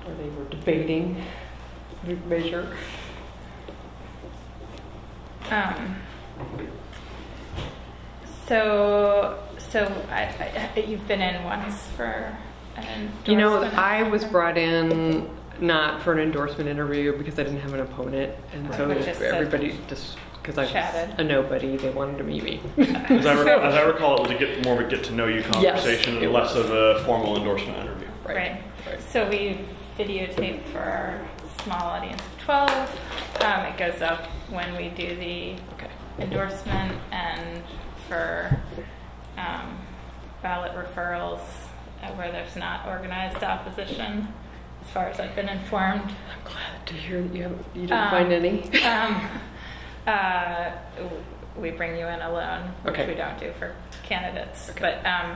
where they were debating the measure. You've been in once for an endorsement. You know, I was brought in not for an endorsement interview because I didn't have an opponent, and so everybody just, because I was a nobody, they wanted to meet me. As I recall, it was more of a get to know you conversation, and less of a formal endorsement interview. Right. So we videotape for our small audience of 12. It goes up when we do the endorsement, and for ballot referrals where there's not organized opposition, as far as I've been informed. I'm glad to hear that you didn't find any. We bring you in alone, which we don't do for candidates. Okay. But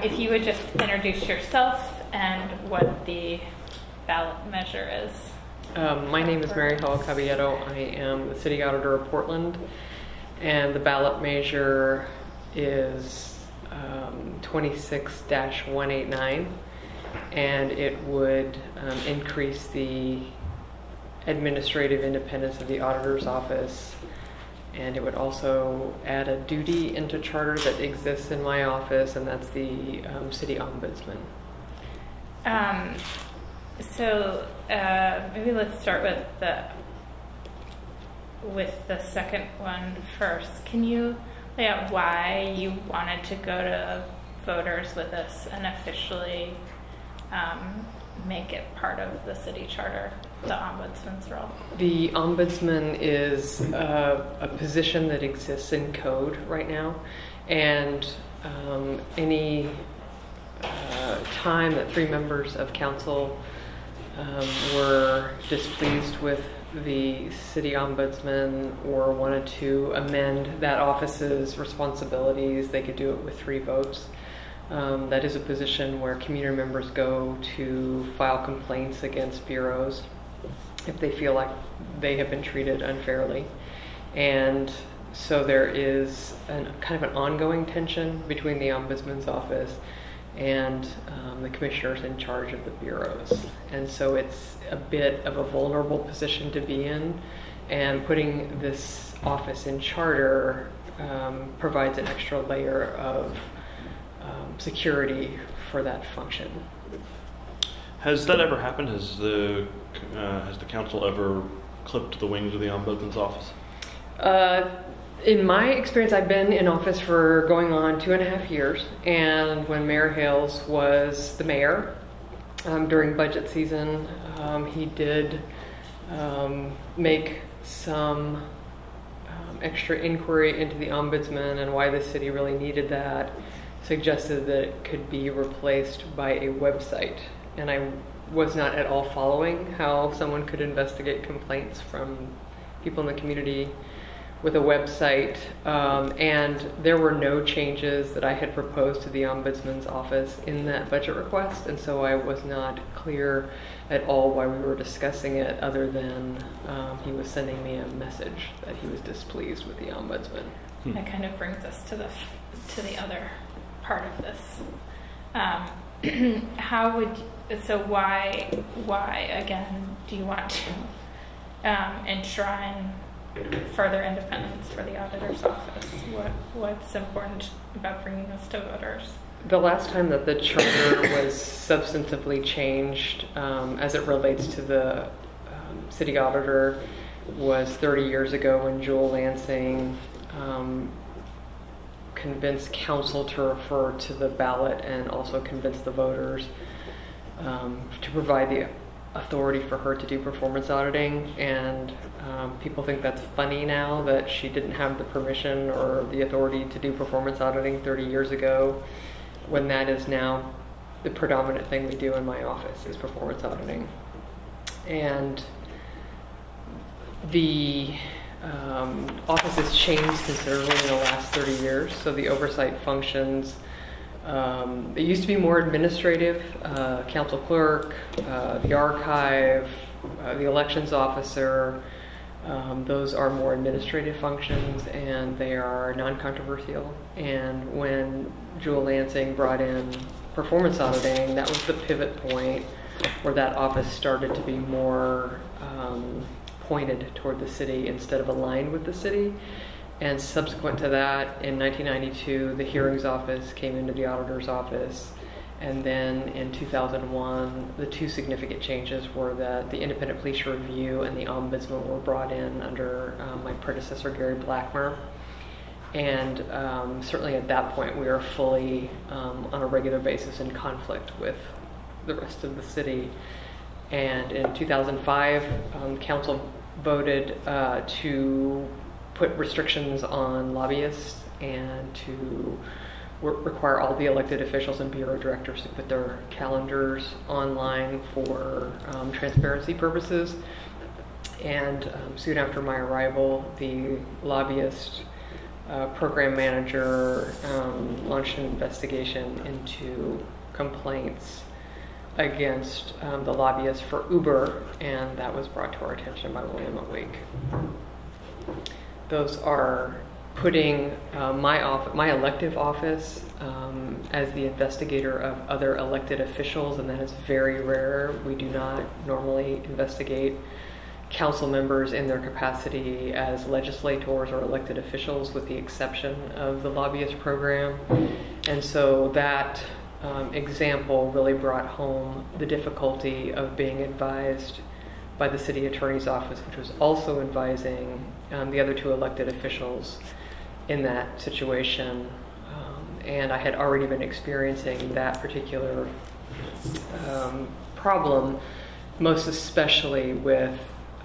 if you would just introduce yourself and what the ballot measure is. My name is Mary Hall Caballero. I am the City Auditor of Portland, and the ballot measure is 26-189, and it would increase the administrative independence of the auditor's office, and it would also add a duty into charter that exists in my office, and that's the city ombudsman. Maybe let's start with the second one first. Can you lay out why you wanted to go to voters with this and officially make it part of the city charter, the ombudsman's role? The ombudsman is a position that exists in code right now, and any time that 3 members of council were displeased with the city ombudsman or wanted to amend that office's responsibilities, they could do it with 3 votes. That is a position where community members go to file complaints against bureaus if they feel like they have been treated unfairly. And so there is kind of an ongoing tension between the ombudsman's office and the commissioners in charge of the bureaus. And so it's a bit of a vulnerable position to be in, and putting this office in charter provides an extra layer of security for that function. Has that ever happened? Has the council ever clipped the wings of the ombudsman's office? In my experience, I've been in office for going on 2.5 years, and when Mayor Hales was the mayor, during budget season, he did make some extra inquiry into the ombudsman and why the city really needed that, suggested that it could be replaced by a website. And I was not at all following how someone could investigate complaints from people in the community with a website, and there were no changes that I had proposed to the ombudsman's office in that budget request, and so I was not clear at all why we were discussing it, other than he was sending me a message that he was displeased with the ombudsman. That kind of brings us to the other part of this. Why again do you want to enshrine further independence for the auditor's office? What's important about bringing this to voters? The last time that the charter was substantively changed as it relates to the city auditor was 30 years ago, when Jewel Lansing convinced council to refer to the ballot and also convinced the voters to provide the authority for her to do performance auditing. And people think that's funny now that she didn't have the permission or the authority to do performance auditing 30 years ago, when that is now the predominant thing we do in my office is performance auditing. And the office has changed considerably in the last 30 years, so the oversight functions, it used to be more administrative, council clerk, the archive, the elections officer, those are more administrative functions, and they are non-controversial. And when Jewel Lansing brought in performance auditing, that was the pivot point where that office started to be more pointed toward the city instead of aligned with the city. And subsequent to that, in 1992, the hearings office came into the auditor's office. And then in 2001, the two significant changes were that the independent police review and the ombudsman were brought in under my predecessor, Gary Blackmer. And certainly at that point, we were fully, on a regular basis, in conflict with the rest of the city. And in 2005, council voted to put restrictions on lobbyists and to require all the elected officials and bureau directors to put their calendars online for transparency purposes. And soon after my arrival, the lobbyist program manager launched an investigation into complaints against the lobbyists for Uber, and that was brought to our attention by William Wake. Those are putting my elective office as the investigator of other elected officials, and that is very rare. We do not normally investigate council members in their capacity as legislators or elected officials, with the exception of the lobbyist program. And so that example really brought home the difficulty of being advised by the city attorney's office, which was also advising the other two elected officials in that situation. And I had already been experiencing that particular problem, most especially with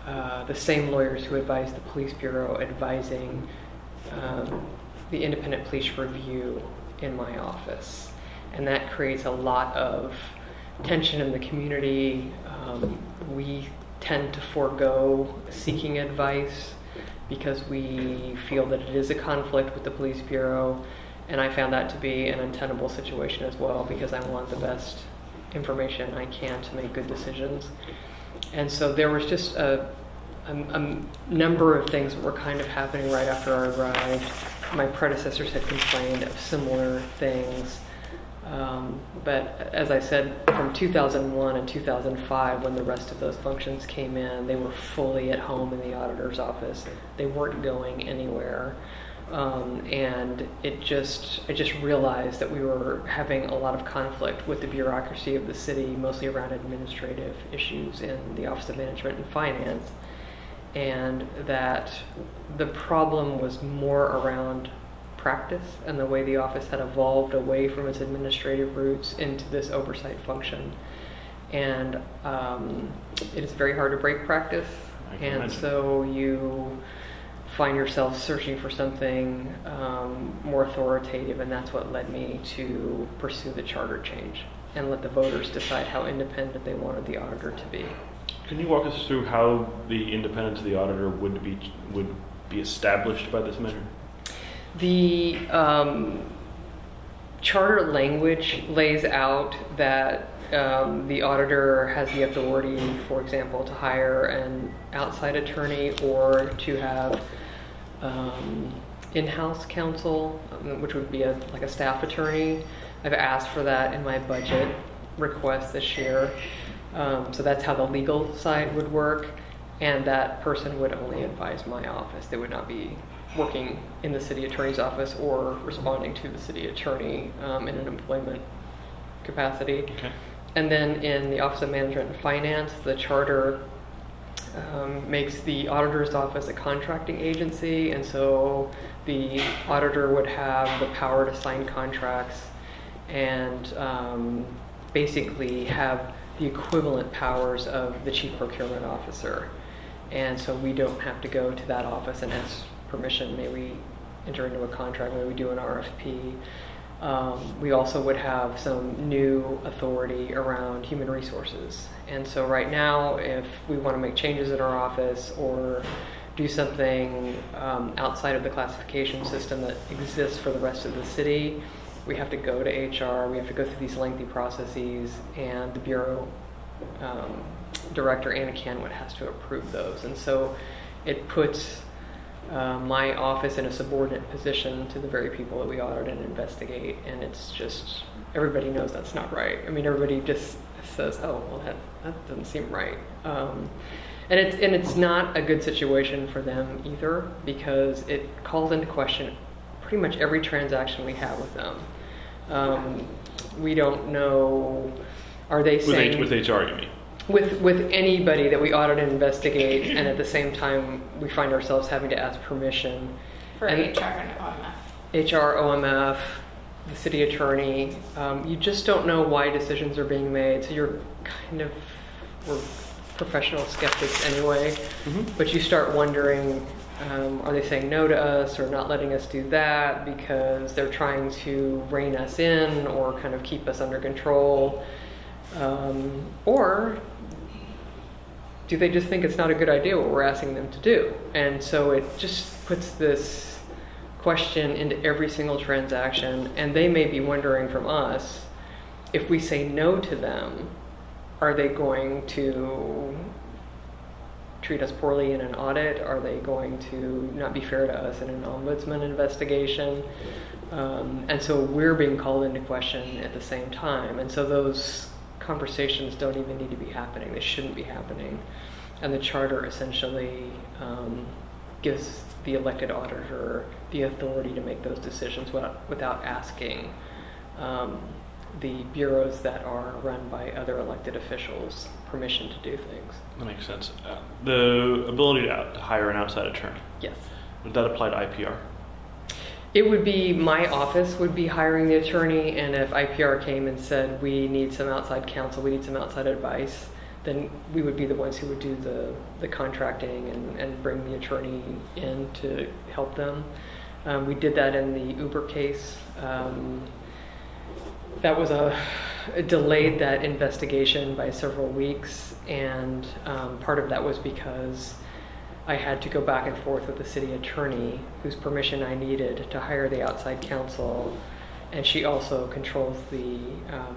the same lawyers who advised the police bureau advising the independent police review in my office. And that creates a lot of tension in the community. We tend to forego seeking advice because we feel that it is a conflict with the police bureau. And I found that to be an untenable situation as well, because I want the best information I can to make good decisions. And so there was just a number of things that were kind of happening right after I arrived. My predecessors had complained of similar things. But as I said, from 2001 and 2005, when the rest of those functions came in, they were fully at home in the auditor's office. They weren't going anywhere. And I just realized that we were having a lot of conflict with the bureaucracy of the city, mostly around administrative issues in the Office of Management and Finance, and that the problem was more around practice and the way the office had evolved away from its administrative roots into this oversight function. And it is very hard to break practice, and so you find yourself searching for something more authoritative, and that's what led me to pursue the charter change and let the voters decide how independent they wanted the auditor to be. Can you walk us through how the independence of the auditor would be established by this measure? The charter language lays out that the auditor has the authority, for example, to hire an outside attorney or to have in-house counsel, which would be like a staff attorney. I've asked for that in my budget request this year. So that's how the legal side would work, and that person would only advise my office. They would not be working in the city attorney's office or responding to the city attorney in an employment capacity. Okay. And then in the Office of Management and Finance, the charter makes the auditor's office a contracting agency, and so the auditor would have the power to sign contracts and basically have the equivalent powers of the chief procurement officer. And so we don't have to go to that office and ask permission. May we enter into a contract? May we do an RFP? We also would have some new authority around human resources. And so right now, if we want to make changes in our office or do something outside of the classification system that exists for the rest of the city, we have to go to HR, we have to go through these lengthy processes, and the bureau director, Anna Canwood, has to approve those. And so it puts my office in a subordinate position to the very people that we audit and investigate, and it's just, everybody knows that's not right. I mean, everybody just says, oh, well, that doesn't seem right. And it's not a good situation for them either, because it calls into question pretty much every transaction we have with them. We don't know, are they saying... With HR, you mean? With anybody that we audit and investigate, and at the same time we find ourselves having to ask permission. For HR and OMF. HR, OMF, the city attorney. You just don't know why decisions are being made, so we're professional skeptics anyway. Mm-hmm. But you start wondering, are they saying no to us or not letting us do that because they're trying to rein us in or kind of keep us under control? Or do they just think it's not a good idea what we're asking them to do? And so it just puts this question into every single transaction, and they may be wondering from us, if we say no to them, are they going to treat us poorly in an audit? Are they going to not be fair to us in an ombudsman investigation? And so we're being called into question at the same time. And so those conversations don't even need to be happening. They shouldn't be happening. And the charter essentially gives the elected auditor the authority to make those decisions without asking the bureaus that are run by other elected officials permission to do things. That makes sense. The ability to hire an outside attorney. Yes. Would that apply to IPR? It would be, my office would be hiring the attorney, and if IPR came and said, we need some outside counsel, we need some outside advice, then we would be the ones who would do the contracting and bring the attorney in to help them. We did that in the Uber case. That was delayed that investigation by several weeks, and part of that was because I had to go back and forth with the city attorney, whose permission I needed to hire the outside counsel, and she also controls the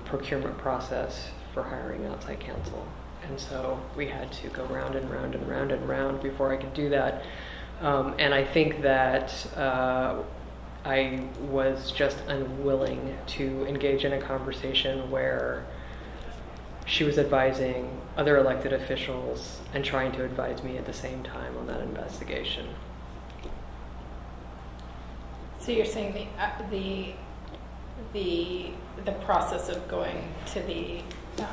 procurement process for hiring outside counsel. And so we had to go round and round and round and round before I could do that. And I think that I was just unwilling to engage in a conversation where she was advising other elected officials and trying to advise me at the same time on that investigation. So you're saying the process of going to the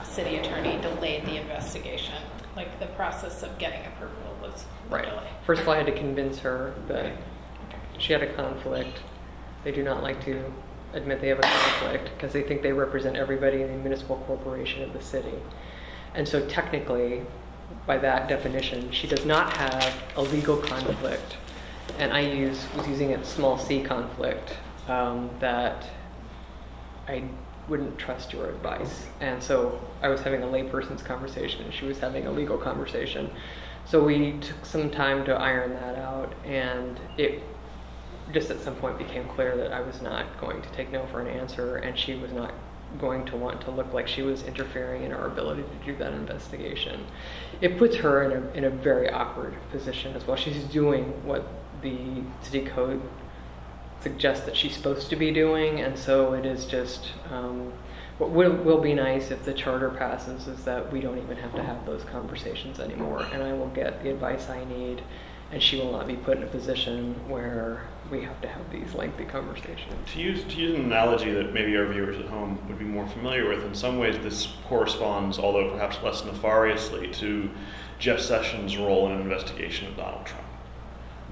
city attorney delayed the investigation, like the process of getting approval was right. delayed. First of all, I had to convince her that she had a conflict. They do not like to admit they have a conflict because they think they represent everybody in the municipal corporation of the city. And so technically, by that definition, she does not have a legal conflict. And I was using a small c conflict that I wouldn't trust your advice. And so I was having a layperson's conversation and she was having a legal conversation. So we took some time to iron that out, and it just at some point became clear that I was not going to take no for an answer, and she was not going to want to look like she was interfering in our ability to do that investigation. It puts her in a very awkward position as well. She's doing what the city code suggests that she's supposed to be doing, and so it is just what will be nice if the charter passes is that we don't even have to have those conversations anymore, and I will get the advice I need, and she will not be put in a position where we have to have these lengthy conversations. To use an analogy that maybe our viewers at home would be more familiar with, in some ways this corresponds, although perhaps less nefariously, to Jeff Sessions' role in an investigation of Donald Trump.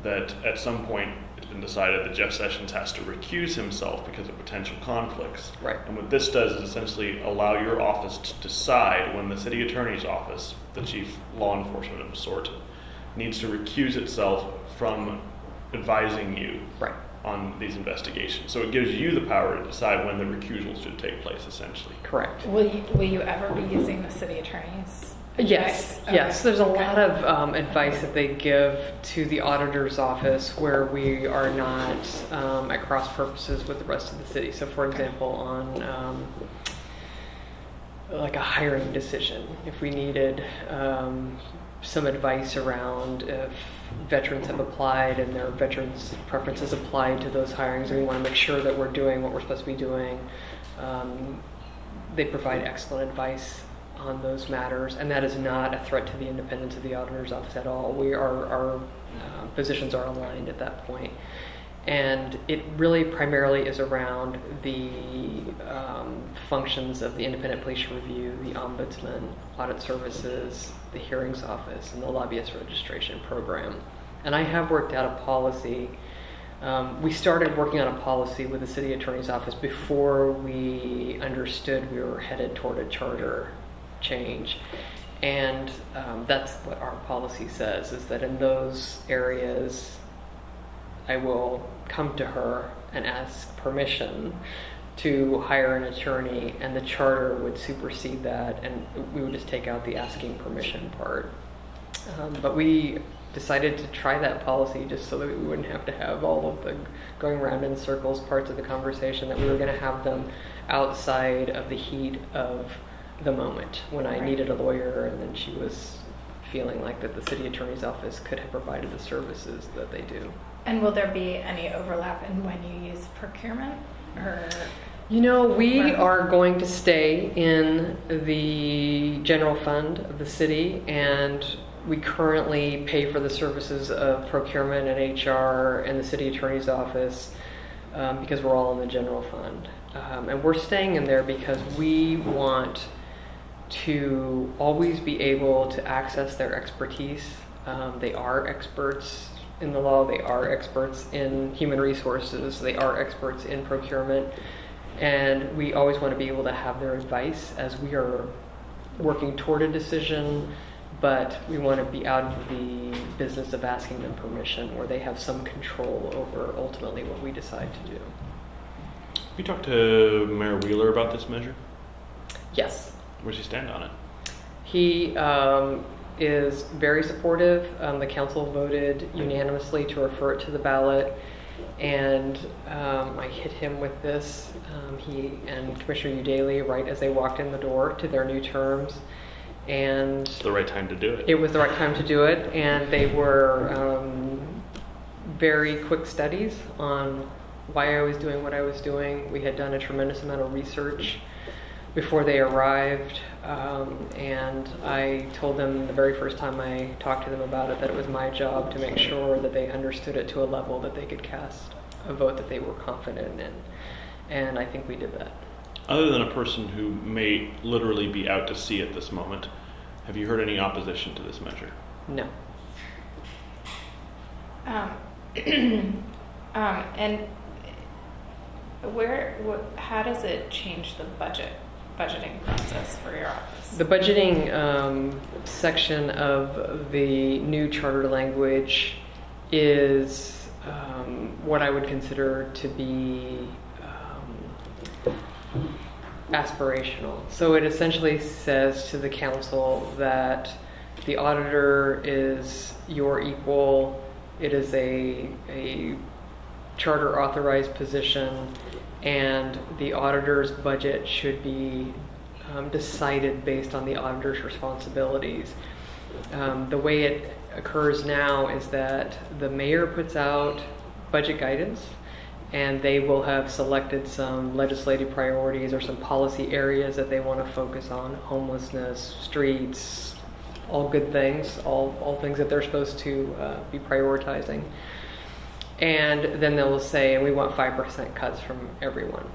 That at some point it's been decided that Jeff Sessions has to recuse himself because of potential conflicts. Right. And what this does is essentially allow your office to decide when the city attorney's office, the chief law enforcement of a sort, needs to recuse itself from advising you right. on these investigations. So it gives you the power to decide when the recusal should take place, essentially. Correct. Will you ever be using the city attorney's Yes, advice? yes. Okay. There's a lot of advice that they give to the auditor's office where we are not at cross purposes with the rest of the city. So, for example, on like a hiring decision, if we needed some advice around if veterans have applied and their veterans preferences applied to those hirings, and we want to make sure that we're doing what we're supposed to be doing, they provide excellent advice on those matters, and that is not a threat to the independence of the auditor's office at all. Our positions are aligned at that point. And it really primarily is around the functions of the Independent Police Review, the Ombudsman, Audit Services, the Hearings Office, and the Lobbyist Registration Program. And I have worked out a policy. We started working on a policy with the City Attorney's Office before we understood we were headed toward a charter change. And that's what our policy says, is that in those areas, I will come to her and ask permission to hire an attorney, and the charter would supersede that, and we would just take out the asking permission part. But we decided to try that policy just so that we wouldn't have to have all of the going around in circles parts of the conversation, that we were going to have them outside of the heat of the moment when I needed a lawyer, and then she was feeling like that the City Attorney's Office could have provided the services that they do. And will there be any overlap in when you use procurement? Or you know, we are going to stay in the general fund of the city, and we currently pay for the services of procurement and HR and the City Attorney's Office because we're all in the general fund. And we're staying in there because we want to always be able to access their expertise. They are experts in the law, they are experts in human resources, they are experts in procurement, and we always want to be able to have their advice as we are working toward a decision, but we want to be out of the business of asking them permission, where they have some control over ultimately what we decide to do. You talked to Mayor Wheeler about this measure? Yes. Where does he stand on it? He is very supportive. The council voted unanimously to refer it to the ballot, and I hit him with this. He and Commissioner Udaley, right as they walked in the door to their new terms, and it's the right time to do it. It was the right time to do it, and they were very quick studies on why I was doing what I was doing. We had done a tremendous amount of research before they arrived, and I told them the very first time I talked to them about it that it was my job to make sure that they understood it to a level that they could cast a vote that they were confident in, and I think we did that. Other than a person who may literally be out to sea at this moment, have you heard any opposition to this measure? No. And how does it change the budgeting process for your office? The budgeting section of the new charter language is what I would consider to be aspirational. So it essentially says to the council that the auditor is your equal. It is a charter authorized position, and the auditor's budget should be decided based on the auditor's responsibilities. The way it occurs now is that the mayor puts out budget guidance, and they will have selected some legislative priorities or some policy areas that they want to focus on: homelessness, streets, all good things, all things that they're supposed to be prioritizing. And then they'll say, we want 5% cuts from everyone.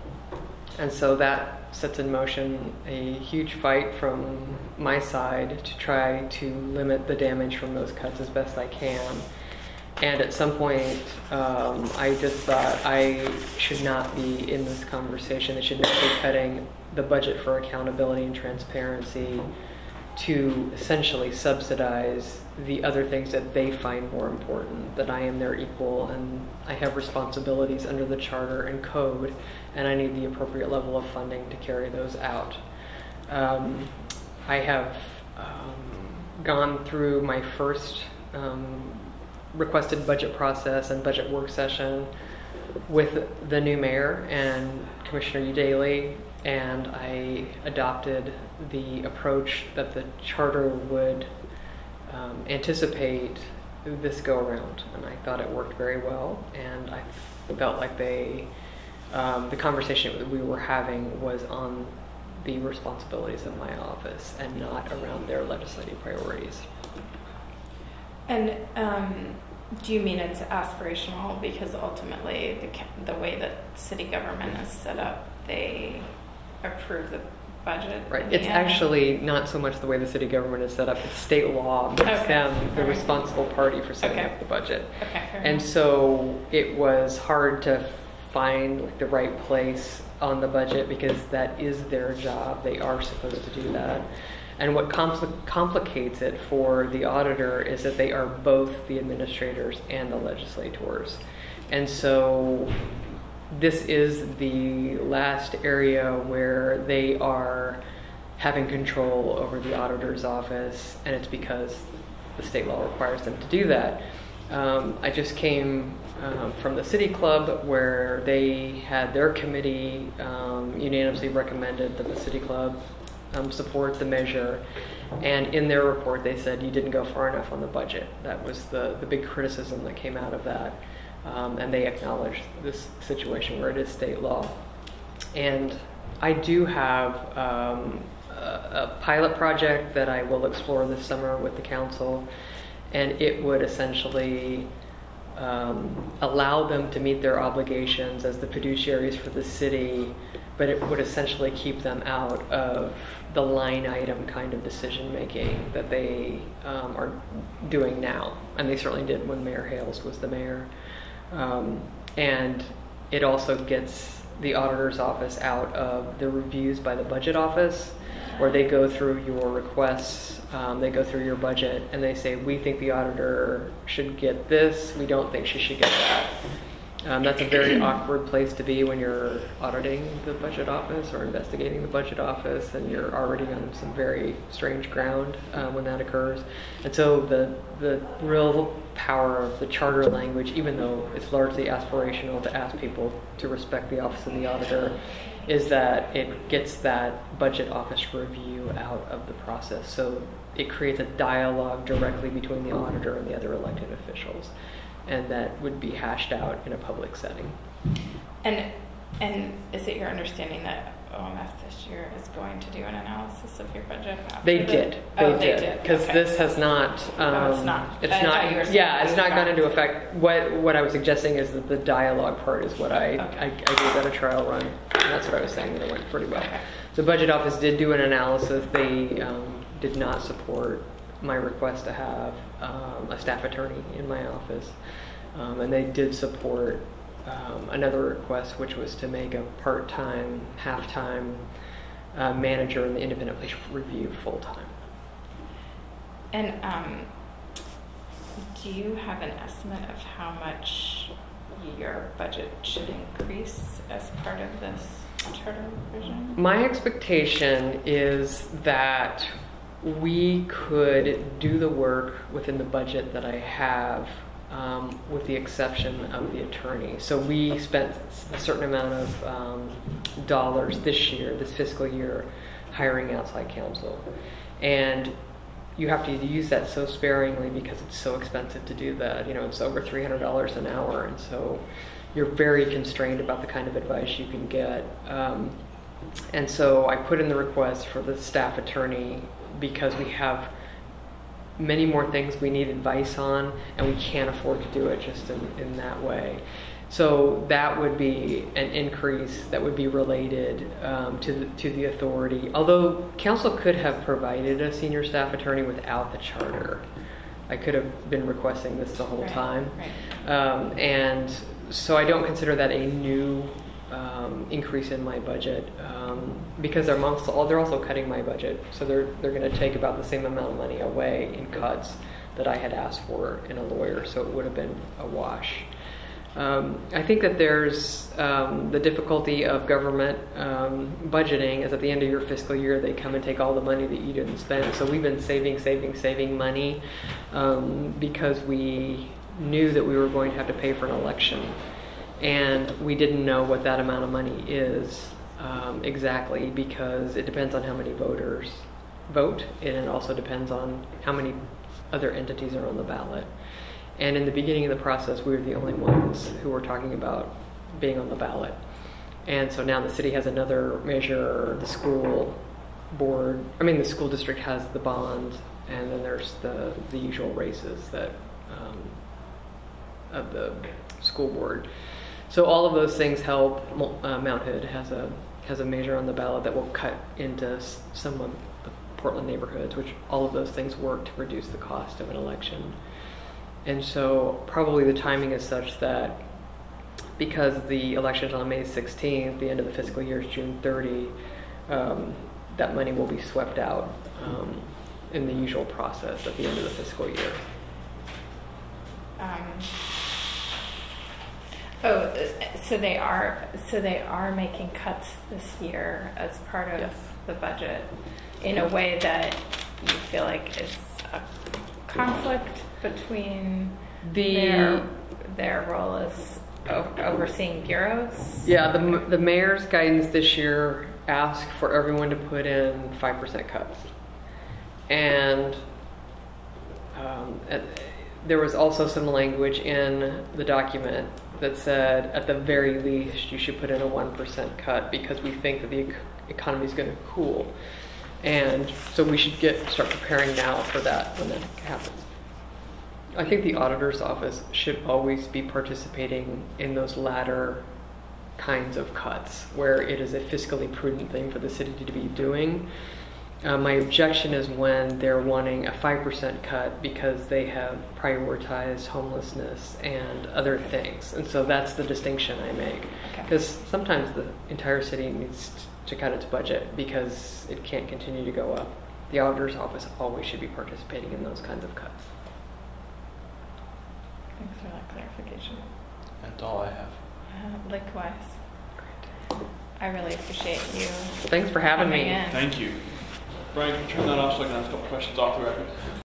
And so that sets in motion a huge fight from my side to try to limit the damage from those cuts as best I can. And at some point, I just thought I should not be in this conversation. It should not be cutting the budget for accountability and transparency to essentially subsidize the other things that they find more important, that I am their equal and I have responsibilities under the charter and code, and I need the appropriate level of funding to carry those out. I have gone through my first requested budget process and budget work session with the new mayor and Commissioner Udaley, and I adopted the approach that the charter would anticipate this go around, and I thought it worked very well, and I felt like the conversation that we were having was on the responsibilities of my office and not around their legislative priorities. And do you mean it's aspirational because ultimately the way that city government is set up, they approve the budget? Right. It's actually not so much the way the city government is set up. It's state law makes them the responsible party for setting up the budget. And so it was hard to find like the right place on the budget because that is their job. They are supposed to do that. And what complicates it for the auditor is that they are both the administrators and the legislators. And so this is the last area where they are having control over the auditor's office, and it's because the state law requires them to do that. I just came from the City Club where they had their committee unanimously recommended that the City Club support the measure, and in their report they said you didn't go far enough on the budget. That was the big criticism that came out of that, and they acknowledged this situation where it is state law. And I do have a pilot project that I will explore this summer with the council, and it would essentially allow them to meet their obligations as the fiduciaries for the city, but it would essentially keep them out of the line item kind of decision making that they are doing now. And they certainly did when Mayor Hales was the mayor. And it also gets the auditor's office out of the reviews by the budget office, where they go through your requests, they go through your budget, and they say, we think the auditor should get this, we don't think she should get that. That's a very awkward place to be when you're auditing the budget office or investigating the budget office, and you're already on some very strange ground when that occurs. And so the real power of the charter language, even though it's largely aspirational to ask people to respect the office of the auditor, is that it gets that budget office review out of the process. So it creates a dialogue directly between the auditor and the other elected officials, and that would be hashed out in a public setting. And is it your understanding that OMF this year is going to do an analysis of your budget? They did. Because this has not. It's not. It's not. Yeah, it's not gone into effect. What I was suggesting is that the dialogue part is what I gave that a trial run, and that's what I was saying, that it went pretty well. The budget office did do an analysis. They did not support my request to have a staff attorney in my office, and they did support another request, which was to make a part-time, half-time manager in the independent police review full-time. And do you have an estimate of how much your budget should increase as part of this charter revision? My expectation is that we could do the work within the budget that I have, with the exception of the attorney. So we spent a certain amount of dollars this year, this fiscal year, hiring outside counsel. And you have to use that so sparingly because it's so expensive to do that. You know, it's over $300 an hour, and so you're very constrained about the kind of advice you can get. And so I put in the request for the staff attorney because we have many more things we need advice on, and we can't afford to do it just in that way. So that would be an increase that would be related to the authority. Although council could have provided a senior staff attorney without the charter. I could have been requesting this the whole time. And so I don't consider that a new increase in my budget, because they're also cutting my budget, so they're going to take about the same amount of money away in cuts that I had asked for in a lawyer, so it would have been a wash. I think that there's the difficulty of government budgeting is at the end of your fiscal year they come and take all the money that you didn't spend. So we've been saving money because we knew that we were going to have to pay for an election. And we didn't know what that amount of money is exactly, because it depends on how many voters vote, and it also depends on how many other entities are on the ballot. And in the beginning of the process, we were the only ones who were talking about being on the ballot. And so now the city has another measure, the school the school district has the bond, and then there's the usual races that of the school board. So all of those things help. Mount Hood has a measure on the ballot that will cut into some of the Portland neighborhoods, which all of those things work to reduce the cost of an election. And so probably the timing is such that because the election is on May 16th, the end of the fiscal year is June 30, that money will be swept out in the usual process at the end of the fiscal year. So they are making cuts this year as part of the budget in a way that you feel like is a conflict between their role as overseeing bureaus? Yeah, the mayor's guidance this year asked for everyone to put in 5% cuts. And there was also some language in the document that said, at the very least, you should put in a 1% cut because we think that the economy is going to cool. And so we should start preparing now for that when that happens. I think the auditor's office should always be participating in those latter kinds of cuts where it is a fiscally prudent thing for the city to be doing. My objection is when they're wanting a 5% cut because they have prioritized homelessness and other things. And so that's the distinction I make. Because sometimes the entire city needs to cut its budget because it can't continue to go up. The auditor's office always should be participating in those kinds of cuts. Thanks for that clarification. That's all I have. Likewise. Great. I really appreciate you. Thanks for having me. In. Thank you. Brian, can you turn that off so I can ask a couple questions off the record?